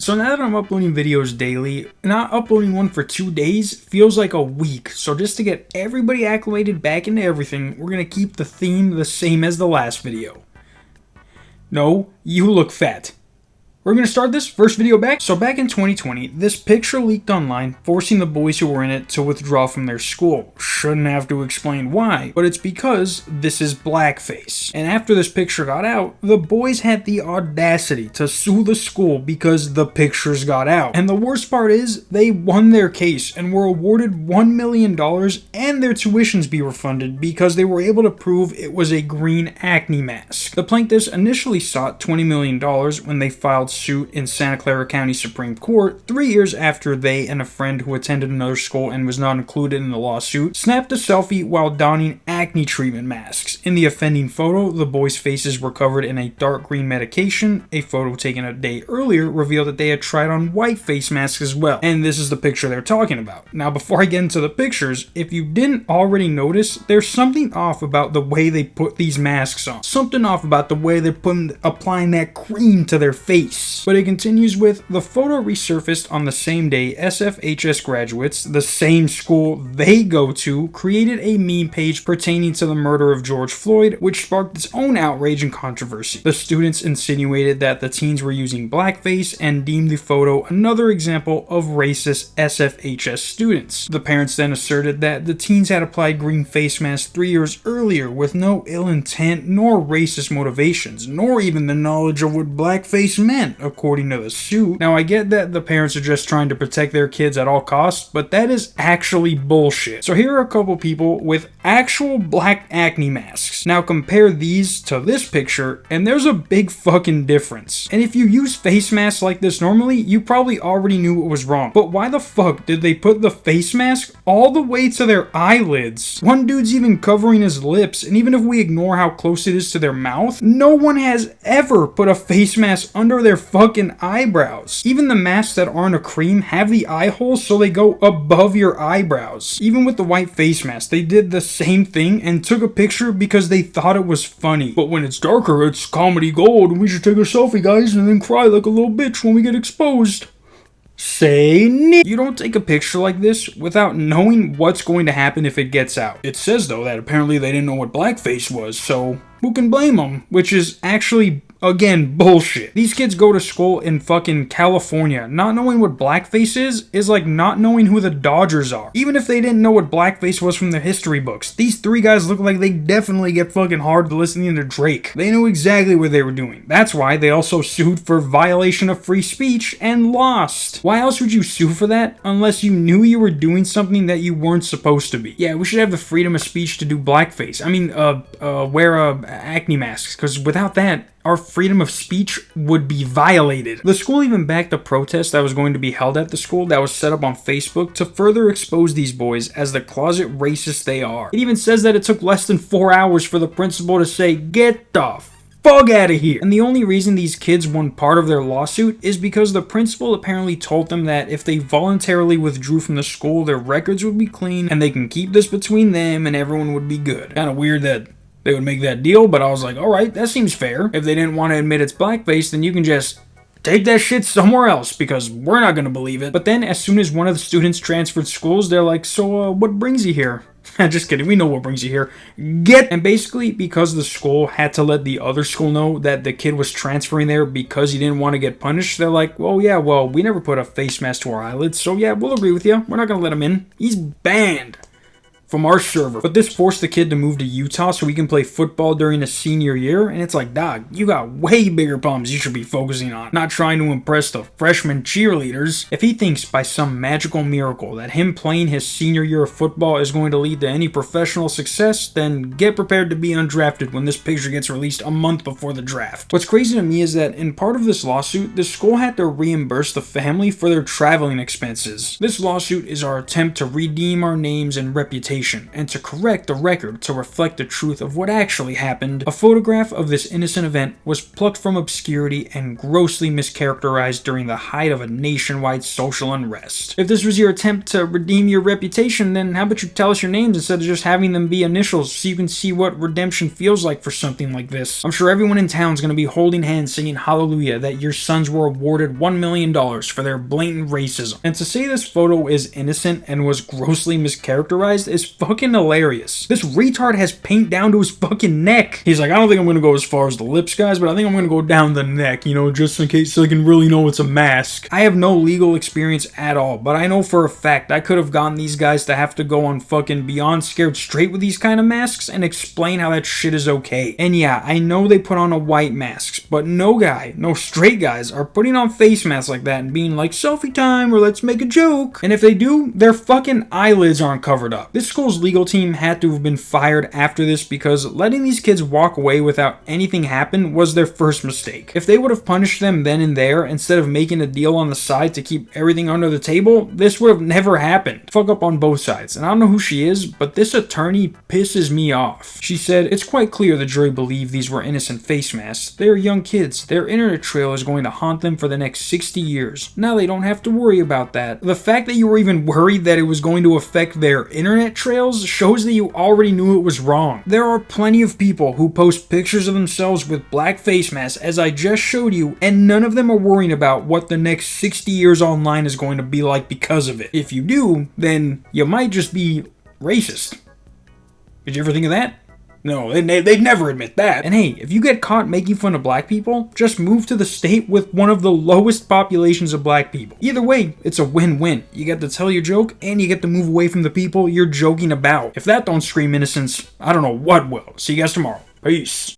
So now that I'm uploading videos daily, not uploading one for 2 days feels like a week. So just to get everybody acclimated back into everything, we're going to keep the theme the same as the last video. No, you look fat. We're going to start this first video back. So back in 2020, this picture leaked online, forcing the boys who were in it to withdraw from their school. Shouldn't have to explain why, but it's because this is Blackface. And after this picture got out, the boys had the audacity to sue the school because the pictures got out. And the worst part is, they won their case and were awarded $1 million and their tuitions be refunded because they were able to prove it was a green acne mask. The plaintiffs initially sought $20 million when they filed suit in Santa Clara County Supreme Court 3 years after they and a friend who attended another school and was not included in the lawsuit snapped a selfie while donning acne treatment masks. In the offending photo, the boys' faces were covered in a dark green medication. A photo taken a day earlier revealed that they had tried on white face masks as well. And this is the picture they're talking about. Now, before I get into the pictures, if you didn't already notice, there's something off about the way they put these masks on. Something off about the way they're applying that cream to their face. But it continues with, the photo resurfaced on the same day SFHS graduates, the same school they go to, created a meme page pertaining to the murder of George Floyd, which sparked its own outrage and controversy. The students insinuated that the teens were using blackface and deemed the photo another example of racist SFHS students. The parents then asserted that the teens had applied green face masks 3 years earlier with no ill intent nor racist motivations, nor even the knowledge of what blackface meant, according to the suit. Now, I get that the parents are just trying to protect their kids at all costs, but that is actually bullshit. So here are a couple people with actual black acne masks. Now compare these to this picture, and there's a big fucking difference. And if you use face masks like this normally, you probably already knew it was wrong. But why the fuck did they put the face mask all the way to their eyelids? One dude's even covering his lips, and even if we ignore how close it is to their mouth, no one has ever put a face mask under their fucking eyebrows. Even the masks that aren't a cream have the eye holes so they go above your eyebrows. Even with the white face mask, they did the same thing and took a picture because they thought it was funny. But when it's darker, it's comedy gold, and we should take a selfie, guys, and then cry like a little bitch when we get exposed. Say no. You don't take a picture like this without knowing what's going to happen if it gets out. It says, though, that apparently they didn't know what blackface was, so who can blame them? Which is actually, again, bullshit. These kids go to school in fucking California. Not knowing what blackface is like not knowing who the Dodgers are. Even if they didn't know what blackface was from their history books, these three guys look like they definitely get fucking hard listening to Drake. They knew exactly what they were doing. That's why they also sued for violation of free speech and lost. Why else would you sue for that unless you knew you were doing something that you weren't supposed to be? Yeah, we should have the freedom of speech to do blackface. I mean, wear acne masks, because without that, our freedom of speech would be violated. The school even backed a protest that was going to be held at the school that was set up on Facebook to further expose these boys as the closet racists they are. It even says that it took less than 4 hours for the principal to say, "Get the fuck out of here." And the only reason these kids won part of their lawsuit is because the principal apparently told them that if they voluntarily withdrew from the school, their records would be clean and they can keep this between them and everyone would be good. Kind of weird that they would make that deal, but I was like, alright, that seems fair. If they didn't want to admit it's blackface, then you can just take that shit somewhere else, because we're not gonna believe it. But then, as soon as one of the students transferred schools, they're like, so, what brings you here? Just kidding, we know what brings you here. And basically, because the school had to let the other school know that the kid was transferring there because he didn't want to get punished, they're like, well, yeah, well, we never put a face mask to our eyelids, so yeah, we'll agree with you. We're not gonna let him in. He's banned from our server. But this forced the kid to move to Utah so he can play football during his senior year, and it's like, dog, you got way bigger problems you should be focusing on, not trying to impress the freshman cheerleaders. If he thinks by some magical miracle that him playing his senior year of football is going to lead to any professional success, then get prepared to be undrafted when this picture gets released a month before the draft. What's crazy to me is that in part of this lawsuit, the school had to reimburse the family for their traveling expenses. This lawsuit is our attempt to redeem our names and reputation investigation and to correct the record to reflect the truth of what actually happened, a photograph of this innocent event was plucked from obscurity and grossly mischaracterized during the height of a nationwide social unrest. If this was your attempt to redeem your reputation, then how about you tell us your names instead of just having them be initials so you can see what redemption feels like for something like this. I'm sure everyone in town's gonna be holding hands singing hallelujah that your sons were awarded $1 million for their blatant racism. And to say this photo is innocent and was grossly mischaracterized is fucking hilarious. This retard has paint down to his fucking neck. He's like, I don't think I'm gonna go as far as the lips, guys, but I think I'm gonna go down the neck, you know, just in case so I can really know it's a mask. I have no legal experience at all, but I know for a fact I could have gotten these guys to have to go on fucking Beyond Scared Straight with these kind of masks and explain how that shit is okay. And yeah, I know they put on a white masks, but no straight guys are putting on face masks like that and being like, selfie time, or let's make a joke. And if they do, their fucking eyelids aren't covered up. This school's legal team had to have been fired after this because letting these kids walk away without anything happen was their first mistake. If they would have punished them then and there instead of making a deal on the side to keep everything under the table, this would have never happened. Fuck up on both sides. And I don't know who she is, but this attorney pisses me off. She said, it's quite clear the jury believed these were innocent face masks. They are young kids. Their internet trail is going to haunt them for the next 60 years. Now they don't have to worry about that. The fact that you were even worried that it was going to affect their internet trails shows that you already knew it was wrong. There are plenty of people who post pictures of themselves with black face masks, as I just showed you, and none of them are worrying about what the next 60 years online is going to be like because of it. If you do, then you might just be racist. Did you ever think of that? No, they'd never admit that. And hey, if you get caught making fun of black people, just move to the state with one of the lowest populations of black people. Either way, it's a win-win. You get to tell your joke, and you get to move away from the people you're joking about. If that don't scream innocence, I don't know what will. See you guys tomorrow. Peace.